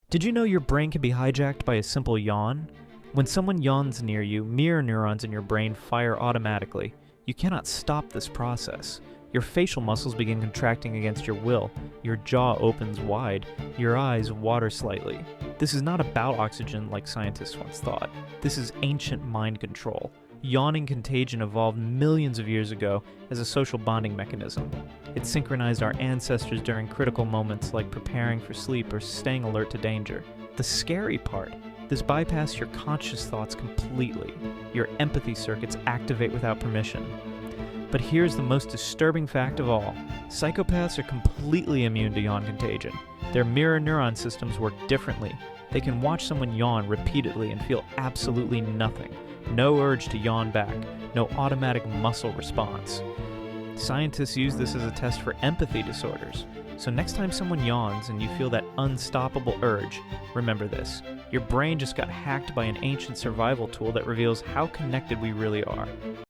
Did you know your brain can be hijacked by a simple yawn? When someone yawns near you, mirror neurons in your brain fire automatically. You cannot stop this process. Your facial muscles begin contracting against your will, your jaw opens wide, your eyes water slightly. This is not about oxygen like scientists once thought. This is ancient mind control. Yawning contagion evolved millions of years ago as a social bonding mechanism. It synchronized our ancestors during critical moments like preparing for sleep or staying alert to danger. The scary part, this bypasses your conscious thoughts completely. Your empathy circuits activate without permission. But here's the most disturbing fact of all. Psychopaths are completely immune to yawn contagion. Their mirror neuron systems work differently. They can watch someone yawn repeatedly and feel absolutely nothing. No urge to yawn back, no automatic muscle response. Scientists use this as a test for empathy disorders. So next time someone yawns and you feel that unstoppable urge, remember this. Your brain just got hacked by an ancient survival tool that reveals how connected we really are.